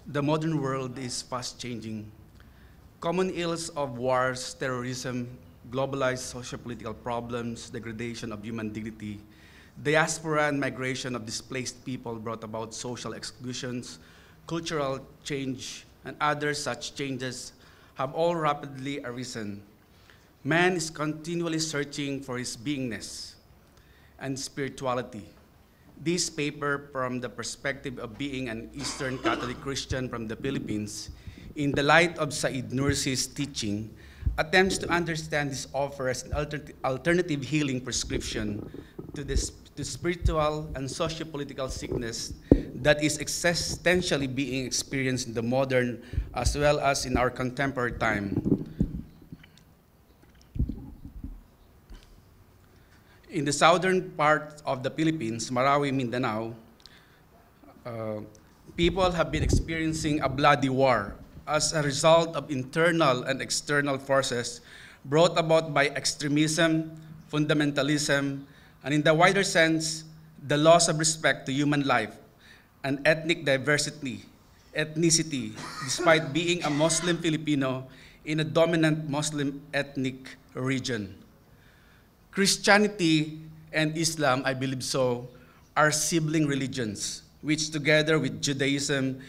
The modern world is fast changing. Common ills of wars, terrorism, globalized socio-political problems, degradation of human dignity, diaspora and migration of displaced people brought about social exclusions, cultural change, and other such changes have all rapidly arisen. Man is continually searching for his beingness and spirituality. This paper, from the perspective of being an Eastern Catholic Christian from the Philippines, in the light of Said Nursi's teaching, attempts to understand this offer as an alternative healing prescription to spiritual and socio-political sickness that is existentially being experienced in the modern as well as in our contemporary time. In the southern part of the Philippines, Marawi, Mindanao, people have been experiencing a bloody war as a result of internal and external forces brought about by extremism, fundamentalism, and in the wider sense, the loss of respect to human life and ethnic ethnicity, despite being a Muslim Filipino in a dominant Muslim ethnic region. Christianity and Islam, I believe so, are sibling religions, which together with Judaism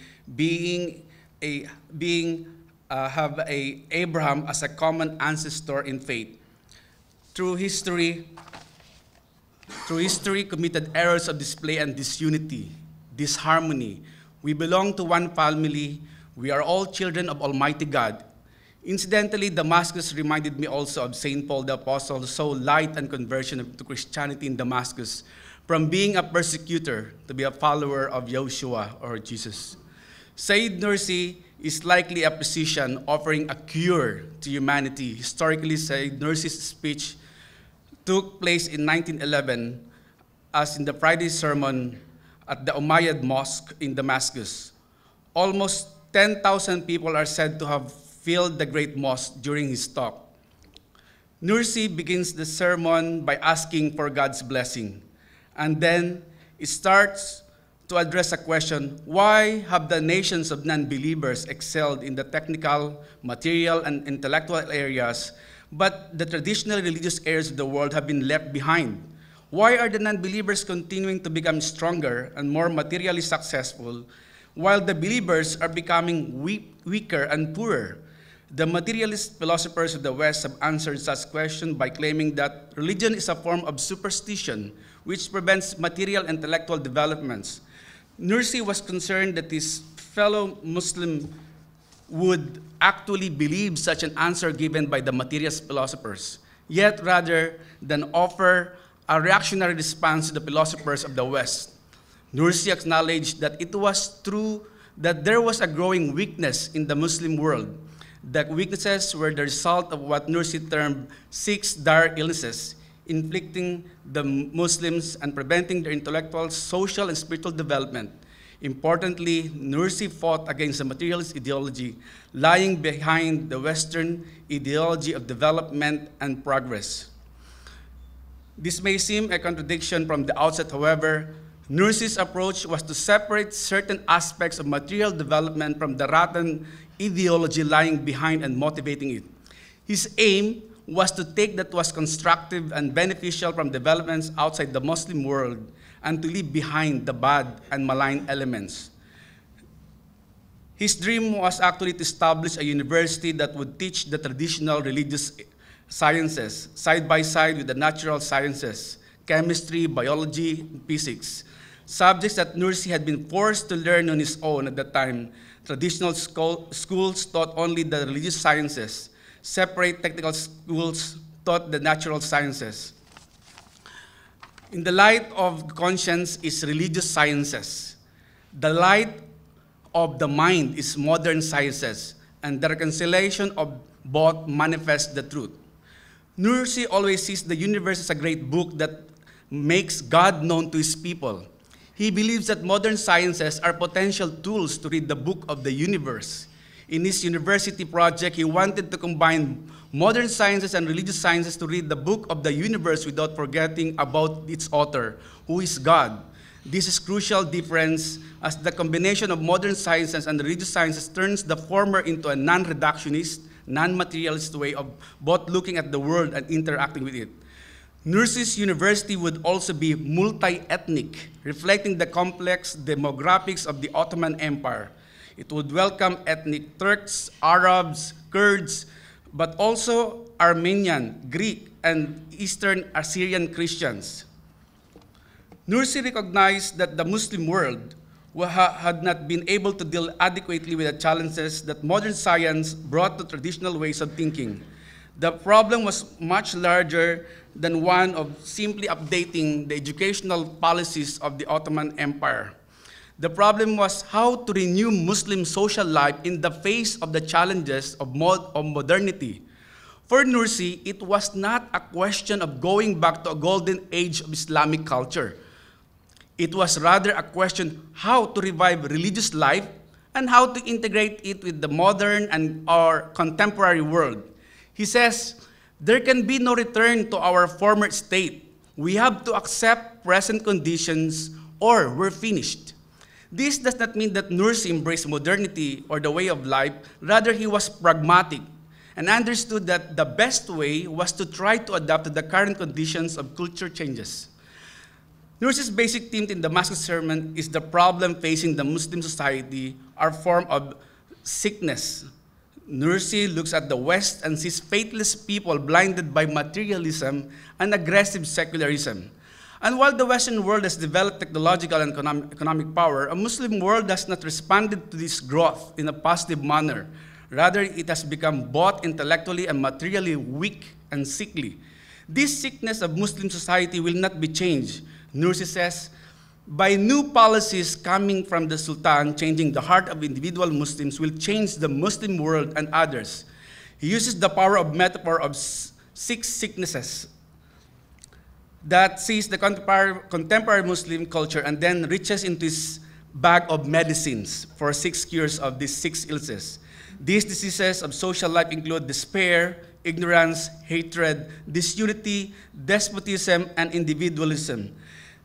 have Abraham as a common ancestor in faith. Through history, committed errors of display and disunity, disharmony. We belong to one family. We are all children of Almighty God. Incidentally, Damascus reminded me also of St. Paul the Apostle, who saw light and conversion to Christianity in Damascus, from being a persecutor to be a follower of Yeshua or Jesus. Said Nursi is likely a physician offering a cure to humanity. Historically, Said Nursi's speech took place in 1911 as in the Friday sermon at the Umayyad Mosque in Damascus. Almost 10,000 people are said to have filled the great mosque during his talk. Nursi begins the sermon by asking for God's blessing, and then it starts to address a question: why have the nations of non-believers excelled in the technical, material, and intellectual areas, but the traditional religious areas of the world have been left behind? Why are the non-believers continuing to become stronger and more materially successful, while the believers are becoming weaker and poorer? The materialist philosophers of the West have answered such questions by claiming that religion is a form of superstition which prevents material intellectual developments. Nursi was concerned that his fellow Muslim would actually believe such an answer given by the materialist philosophers, yet rather than offer a reactionary response to the philosophers of the West. Nursi acknowledged that it was true that there was a growing weakness in the Muslim world. The weaknesses were the result of what Nursi termed 6 dire illnesses, inflicting the Muslims and preventing their intellectual, social, and spiritual development. Importantly, Nursi fought against the materialist ideology lying behind the Western ideology of development and progress. This may seem a contradiction from the outset, however. Nursi's approach was to separate certain aspects of material development from the rotten ideology lying behind and motivating it. His aim was to take that was constructive and beneficial from developments outside the Muslim world and to leave behind the bad and malign elements. His dream was actually to establish a university that would teach the traditional religious sciences side by side with the natural sciences, chemistry, biology, and physics, subjects that Nursi had been forced to learn on his own at the time. Traditional schools taught only the religious sciences. Separate technical schools taught the natural sciences. In the light of conscience is religious sciences. The light of the mind is modern sciences, and the reconciliation of both manifests the truth. Nursi always sees the universe as a great book that makes God known to his people. He believes that modern sciences are potential tools to read the book of the universe. In his university project, he wanted to combine modern sciences and religious sciences to read the book of the universe without forgetting about its author, who is God. This is crucial difference as the combination of modern sciences and religious sciences turns the former into a non-reductionist, non-materialist way of both looking at the world and interacting with it. Nursi's university would also be multi-ethnic, reflecting the complex demographics of the Ottoman Empire. It would welcome ethnic Turks, Arabs, Kurds, but also Armenian, Greek, and Eastern Assyrian Christians. Nursi recognized that the Muslim world had not been able to deal adequately with the challenges that modern science brought to traditional ways of thinking. The problem was much larger than one of simply updating the educational policies of the Ottoman Empire. The problem was how to renew Muslim social life in the face of the challenges of modernity. For Nursi, it was not a question of going back to a golden age of Islamic culture. It was rather a question how to revive religious life and how to integrate it with the modern and our contemporary world. He says, there can be no return to our former state. We have to accept present conditions or we're finished. This does not mean that Nursi embraced modernity or the way of life. Rather, he was pragmatic and understood that the best way was to try to adapt to the current conditions of culture changes. Nursi's basic theme in the Damascus sermon is the problem facing the Muslim society, our form of sickness. Nursi looks at the West and sees faithless people blinded by materialism and aggressive secularism. And while the Western world has developed technological and economic power, a Muslim world has not responded to this growth in a positive manner. Rather, it has become both intellectually and materially weak and sickly. This sickness of Muslim society will not be changed. Nursi says, by new policies coming from the Sultan, changing the heart of individual Muslims will change the Muslim world and others. He uses the power of metaphor of 6 sicknesses that sees the contemporary Muslim culture and then reaches into his bag of medicines for 6 cures of these 6 illnesses. These diseases of social life include despair, ignorance, hatred, disunity, despotism, and individualism.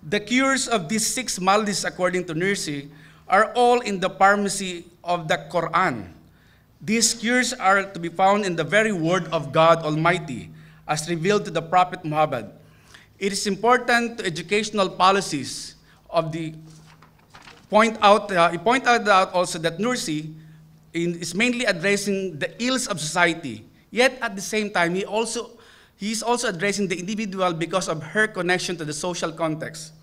The cures of these 6 maladies, according to Nursi, are all in the pharmacy of the Quran. These cures are to be found in the very word of God Almighty, as revealed to the Prophet Muhammad. It is important to educational policies of the he pointed out also that Nursi is mainly addressing the ills of society, yet at the same time he is also addressing the individual because of her connection to the social context.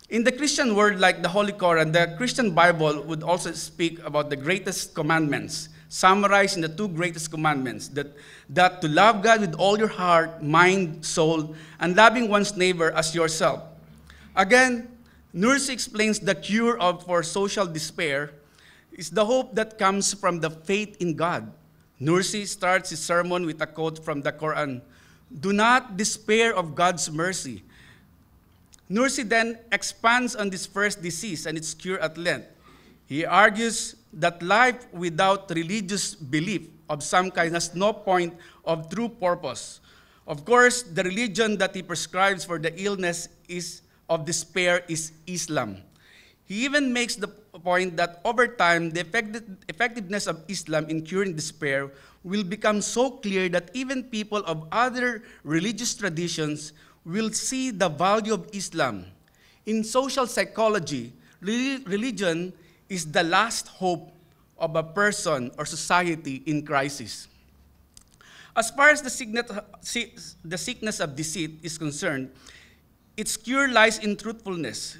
In the Christian world, like the Holy Quran, the Christian Bible would also speak about the greatest commandments, summarized in the 2 greatest commandments, that to love God with all your heart, mind, soul, and loving one's neighbor as yourself. Again, Nursi explains the cure for social despair is the hope that comes from the faith in God. Nursi starts his sermon with a quote from the Quran, "Do not despair of God's mercy." Nursi then expands on this first disease and its cure at length. He argues that life without religious belief of some kind has no point of true purpose. Of course, the religion that he prescribes for the illness of despair is Islam. He even makes the point that over time, the effectiveness of Islam in curing despair will become so clear that even people of other religious traditions will see the value of Islam. In social psychology, religion is the last hope of a person or society in crisis. As far as the sickness of deceit is concerned, its cure lies in truthfulness.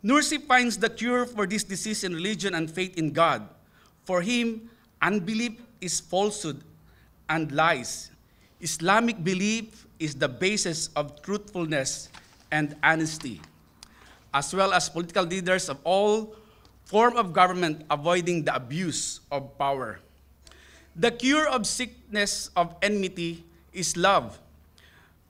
Nursi finds the cure for this disease in religion and faith in God. For him, unbelief is falsehood and lies. Islamic belief is the basis of truthfulness and honesty, as well as political leaders of all form of government avoiding the abuse of power. The cure of sickness of enmity is love.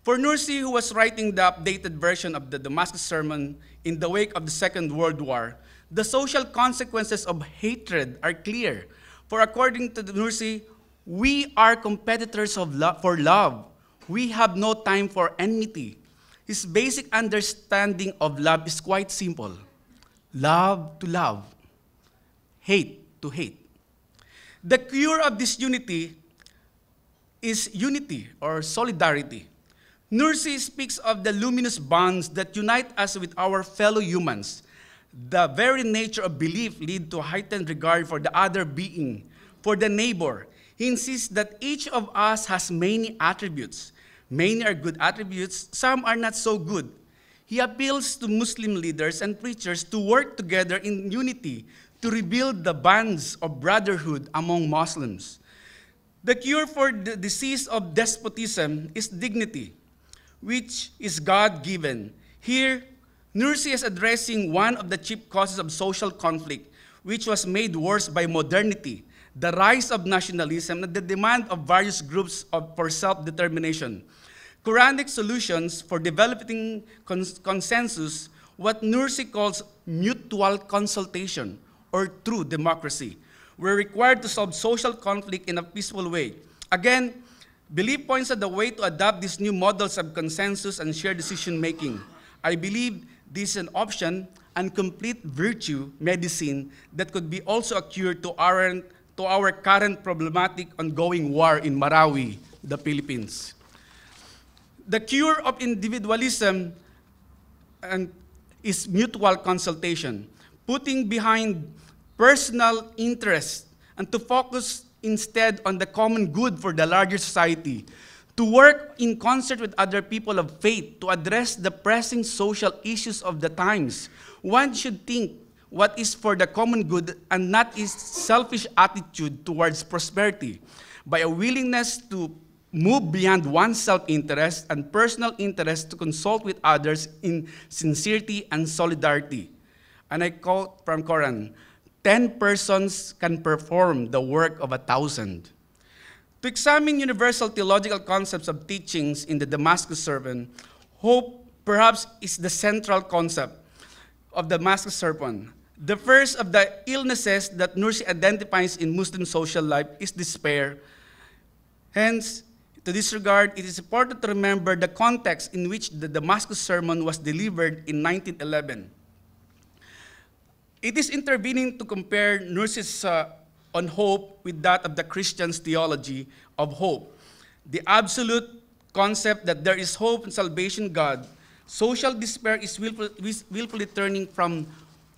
For Nursi, who was writing the updated version of the Damascus sermon in the wake of the Second World War, the social consequences of hatred are clear. For according to Nursi, we are competitors for love. We have no time for enmity. His basic understanding of love is quite simple. love to love, hate to hate. The cure of this unity is unity or solidarity. Nursi speaks of the luminous bonds that unite us with our fellow humans. The very nature of belief leads to heightened regard for the other being, for the neighbor. He insists that each of us has many attributes. Many are good attributes, some are not so good. He appeals to Muslim leaders and preachers to work together in unity to rebuild the bonds of brotherhood among Muslims. The cure for the disease of despotism is dignity, which is God-given. Here, Nursi is addressing one of the chief causes of social conflict, which was made worse by modernity, the rise of nationalism and the demand of various groups for self-determination. Quranic solutions for developing consensus, what Nursi calls mutual consultation or true democracy, were required to solve social conflict in a peaceful way. Again, belief points at the way to adopt these new models of consensus and shared decision-making. I believe this is an option and complete virtue medicine that could be also a cure to our current problematic ongoing war in Marawi, the Philippines. The cure of individualism is mutual consultation, putting behind personal interest and to focus instead on the common good for the larger society, to work in concert with other people of faith to address the pressing social issues of the times. One should think what is for the common good and not his selfish attitude towards prosperity, by a willingness to move beyond one's self-interest and personal interest to consult with others in sincerity and solidarity. And I quote from Quran, 10 persons can perform the work of 1,000. To examine universal theological concepts of teachings in the Damascus sermon, hope perhaps is the central concept of the Damascus sermon. The first of the illnesses that Nursi identifies in Muslim social life is despair. Hence, to this regard, it is important to remember the context in which the Damascus sermon was delivered in 1911. It is intervening to compare Nursi's on hope with that of the Christian's theology of hope. The absolute concept that there is hope and salvation in God. Social despair is willfully turning from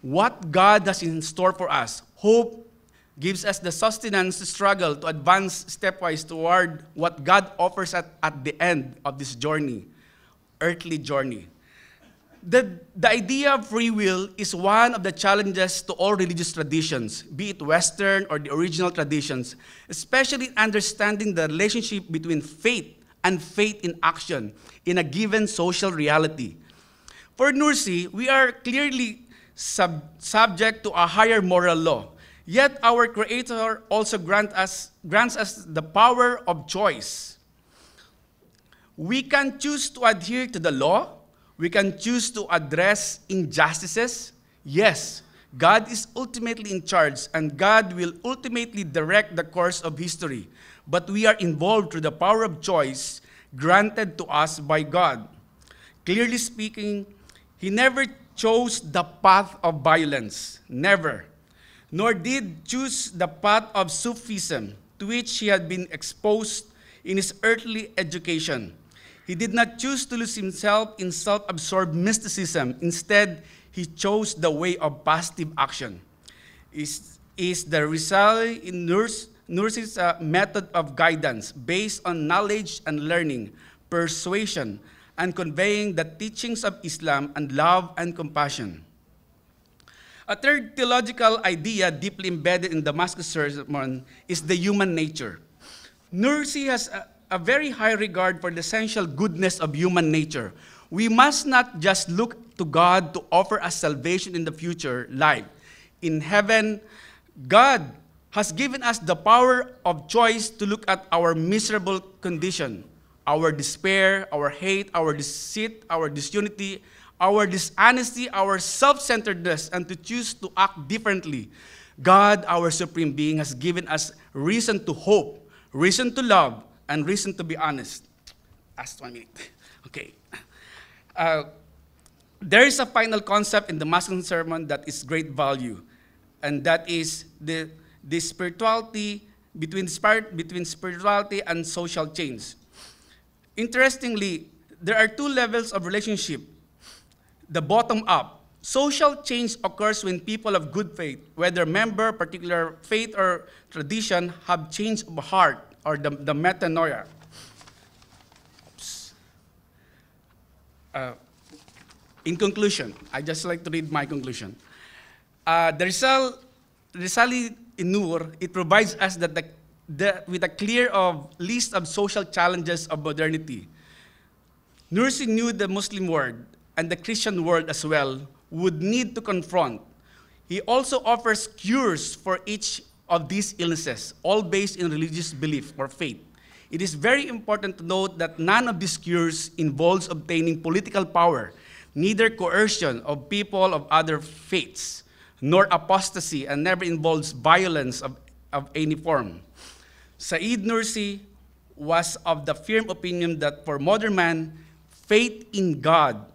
what God has in store for us. Hope gives us the sustenance to struggle to advance stepwise toward what God offers at the end of this journey, earthly journey. The idea of free will is one of the challenges to all religious traditions, be it Western or the original traditions, especially understanding the relationship between faith and faith in action in a given social reality. For Nursi, we are clearly subject to a higher moral law, yet our Creator also grants us the power of choice. We can choose to adhere to the law. We can choose to address injustices. Yes, God is ultimately in charge, and God will ultimately direct the course of history. But we are involved through the power of choice granted to us by God. Clearly speaking, He never chose the path of violence, never, nor did choose the path of Sufism, to which he had been exposed in his earthly education. He did not choose to lose himself in self-absorbed mysticism. Instead, he chose the way of positive action. Is the Risale in Nursi's method of guidance based on knowledge and learning, persuasion, and conveying the teachings of Islam and love and compassion. A third theological idea deeply embedded in Damascus sermon is the human nature. Nursi has a very high regard for the essential goodness of human nature. We must not just look to God to offer us salvation in the future life. In heaven, God has given us the power of choice to look at our miserable condition, our despair, our hate, our deceit, our disunity, our dishonesty, our self-centeredness, and to choose to act differently. God, our supreme being, has given us reason to hope, reason to love, and reason to be honest. Last 1 minute. Okay. There is a final concept in the Damascus sermon that is great value, and that is the spirituality between spirituality and social change. Interestingly, there are two levels of relationship. The bottom up. Social change occurs when people of good faith, whether member, particular faith or tradition, have change of heart, or the metanoia. In conclusion, I just like to read my conclusion. The Risale-i Nur, it provides us with a clear list of social challenges of modernity. Nursi knew the Muslim world and the Christian world as well would need to confront. He also offers cures for each of these illnesses, all based in religious belief or faith. It is very important to note that none of these cures involves obtaining political power, neither coercion of people of other faiths, nor apostasy, and never involves violence of any form. Said Nursi was of the firm opinion that for modern man, faith in God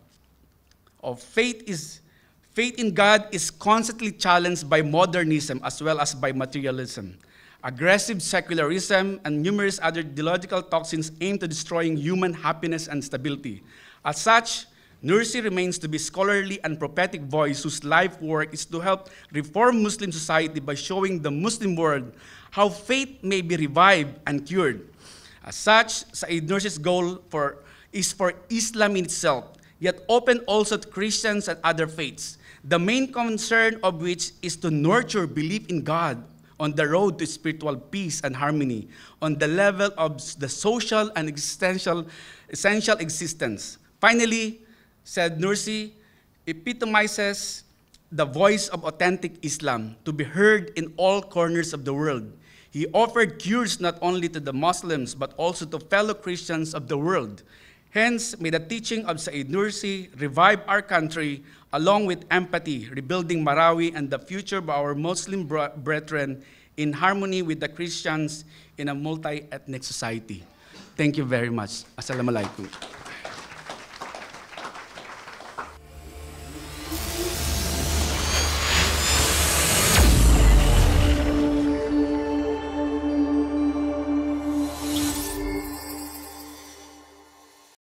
is constantly challenged by modernism as well as by materialism. Aggressive secularism and numerous other ideological toxins aim to destroying human happiness and stability. As such, Nursi remains to be a scholarly and prophetic voice whose life work is to help reform Muslim society by showing the Muslim world how faith may be revived and cured. As such, Said Nursi's goal is for Islam in itself, yet open also to Christians and other faiths, the main concern of which is to nurture belief in God on the road to spiritual peace and harmony, on the level of the social and essential existence. Finally, said Nursi, epitomizes the voice of authentic Islam to be heard in all corners of the world. He offered cures not only to the Muslims, but also to fellow Christians of the world. Hence, may the teaching of Said Nursi revive our country, along with empathy, rebuilding Marawi and the future of our Muslim brethren in harmony with the Christians in a multi-ethnic society. Thank you very much. Assalamu alaikum.